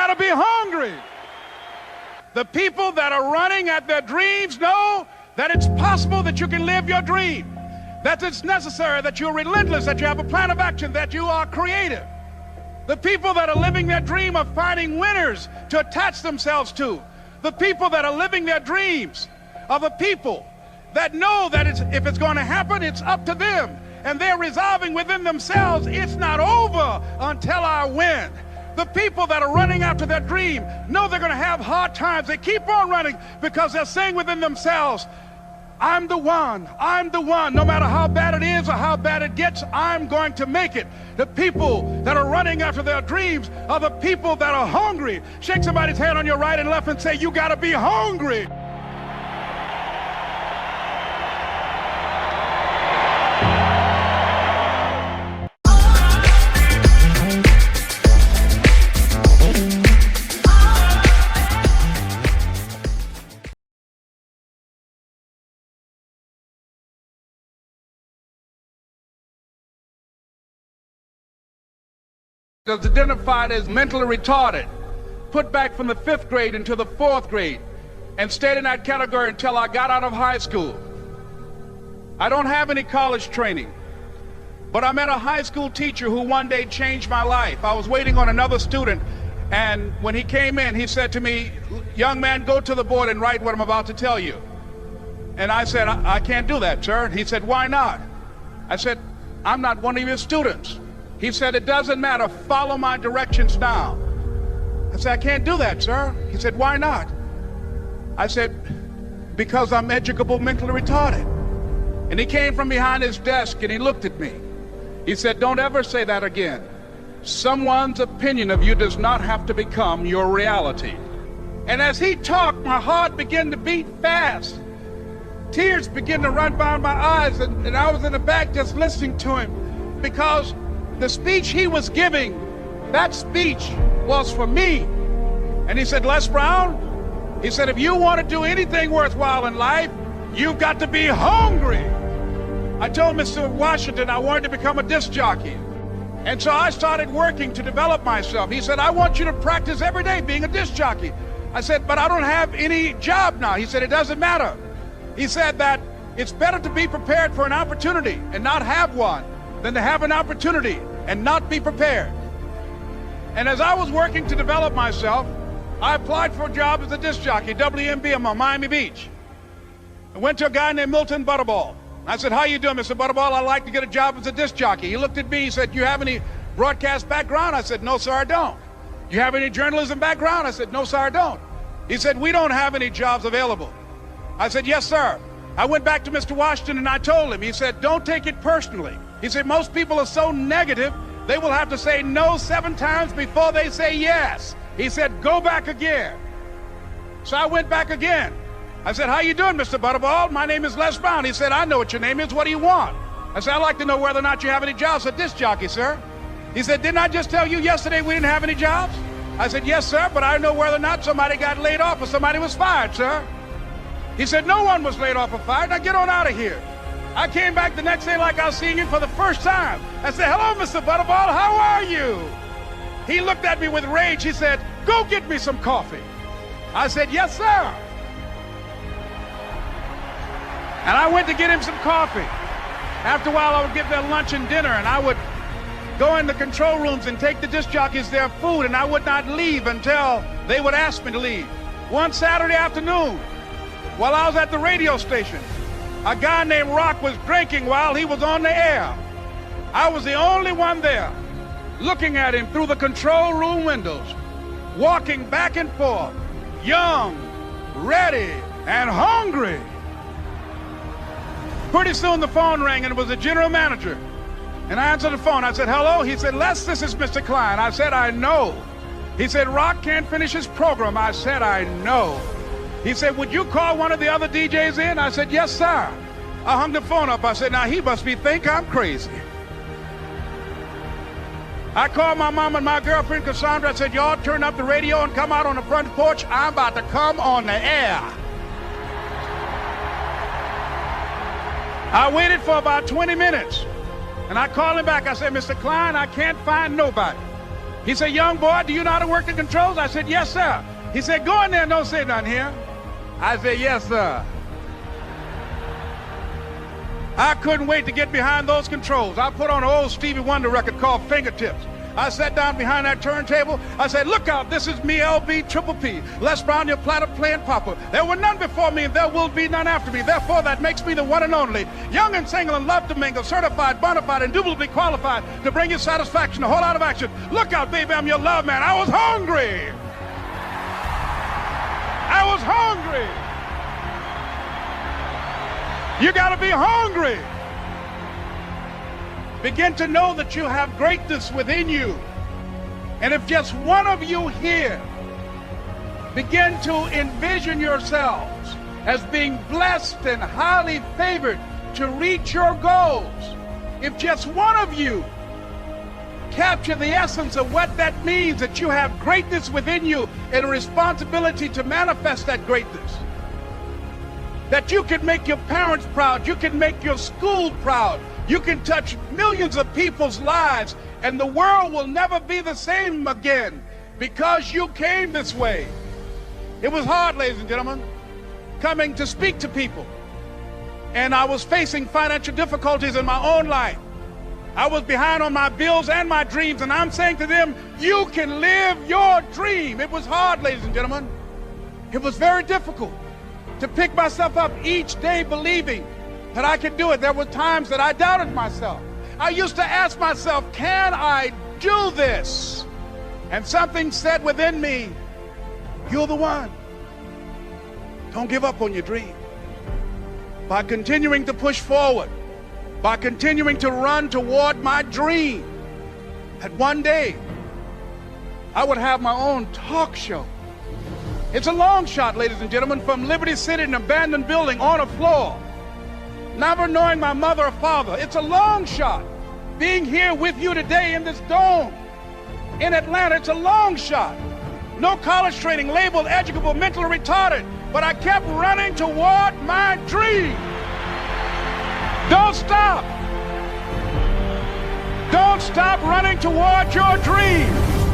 got to be hungry. The people that are running at their dreams know that it's possible that you can live your dream, that it's necessary, that you're relentless, that you have a plan of action, that you are creative. The people that are living their dream are finding winners to attach themselves to. The people that are living their dreams are the people that know that if it's going to happen, it's up to them. And they're resolving within themselves, it's not over until I win. The people that are running after their dream know they're going to have hard times. They keep on running because they're saying within themselves, I'm the one, I'm the one. No matter how bad it is or how bad it gets, I'm going to make it. The people that are running after their dreams are the people that are hungry. Shake somebody's hand on your right and left and say, you got to be hungry. Was identified as mentally retarded, put back from the 5th grade into the 4th grade, and stayed in that category until I got out of high school. I don't have any college training, but I met a high school teacher who one day changed my life. I was waiting on another student, and when he came in, he said to me, young man, go to the board and write what I'm about to tell you. And I said, I can't do that, sir. He said, why not? I said, I'm not one of your students. He said, it doesn't matter, follow my directions now. I said, I can't do that, sir. He said, why not? I said, because I'm educable mentally retarded. And he came from behind his desk and he looked at me. He said, don't ever say that again. Someone's opinion of you does not have to become your reality. And as he talked, my heart began to beat fast. Tears began to run down my eyes, and I was in the back just listening to him, because the speech he was giving, that speech was for me. And he said, Les Brown, he said, if you want to do anything worthwhile in life, you've got to be hungry. I told Mr. Washington I wanted to become a disc jockey. And so I started working to develop myself. He said, I want you to practice every day being a disc jockey. I said, but I don't have any job now. He said, it doesn't matter. He said that it's better to be prepared for an opportunity and not have one than to have an opportunity and not be prepared. And as I was working to develop myself, I applied for a job as a disc jockey, WMB on Miami Beach. I went to a guy named Milton Butterball. I said, how you doing, Mr. Butterball? I'd like to get a job as a disc jockey. He looked at me, he said, you have any broadcast background? I said, no, sir, I don't. You have any journalism background? I said, no, sir, I don't. He said, we don't have any jobs available. I said, yes, sir. I went back to Mr. Washington and I told him, he said, don't take it personally. He said, most people are so negative, they will have to say no 7 times before they say yes. He said, go back again. So I went back again. I said, how you doing, Mr. Butterball? My name is Les Brown. He said, I know what your name is. What do you want? I said, I'd like to know whether or not you have any jobs as a disc jockey, sir. He said, didn't I just tell you yesterday we didn't have any jobs? I said, yes, sir, but I know whether or not somebody got laid off or somebody was fired, sir. He said, no one was laid off or fired. Now get on out of here. I came back the next day like I was seeing him for the first time. I said, hello, Mr. Butterball, how are you? He looked at me with rage. He said, go get me some coffee. I said, yes, sir. And I went to get him some coffee. After a while, I would get their lunch and dinner, and I would go in the control rooms and take the disc jockeys their food, and I would not leave until they would ask me to leave. One Saturday afternoon, while I was at the radio station, a guy named Rock was drinking while he was on the air. I was the only one there, looking at him through the control room windows, walking back and forth, young, ready, and hungry. Pretty soon the phone rang, and it was the general manager. And I answered the phone. I said, hello? He said, Les, this is Mr. Klein. I said, I know. He said, Rock can't finish his program. I said, I know. He said, would you call one of the other DJs in? I said, yes, sir. I hung the phone up. I said, now he must think I'm crazy. I called my mom and my girlfriend, Cassandra. I said, y'all turn up the radio and come out on the front porch. I'm about to come on the air. I waited for about 20 minutes, and I called him back. I said, Mr. Klein, I can't find nobody. He said, young boy, do you know how to work the controls? I said, yes, sir. He said, go in there and don't say nothing here. I said, yes, sir. I couldn't wait to get behind those controls. I put on an old Stevie Wonder record called Fingertips. I sat down behind that turntable. I said, look out, this is me, LB, Triple P. Les Brown, your platter playing papa. There were none before me, and there will be none after me. Therefore, that makes me the one and only. Young and single and love to mingle, certified, bona fide, indubitably qualified to bring you satisfaction, a whole lot of action. Look out, baby, I'm your love man. I was hungry. I was hungry. You gotta be hungry. Begin to know that you have greatness within you. And if just one of you here begin to envision yourselves as being blessed and highly favored to reach your goals, if just one of you capture the essence of what that means, that you have greatness within you and a responsibility to manifest that greatness, that you can make your parents proud, you can make your school proud, you can touch millions of people's lives, and the world will never be the same again because you came this way. It was hard, ladies and gentlemen, coming to speak to people. And I was facing financial difficulties in my own life. I was behind on my bills and my dreams, and I'm saying to them, you can live your dream. It was hard, ladies and gentlemen. It was very difficult to pick myself up each day believing that I could do it. There were times that I doubted myself. I used to ask myself, can I do this? And something said within me, you're the one. Don't give up on your dream. By continuing to push forward, by continuing to run toward my dream, that one day I would have my own talk show. It's a long shot, ladies and gentlemen, from Liberty City, an abandoned building on a floor, never knowing my mother or father. It's a long shot. Being here with you today in this dome in Atlanta, it's a long shot. No college training, labeled educable, mentally retarded, but I kept running toward my dream. Don't stop. Don't stop running toward your dream.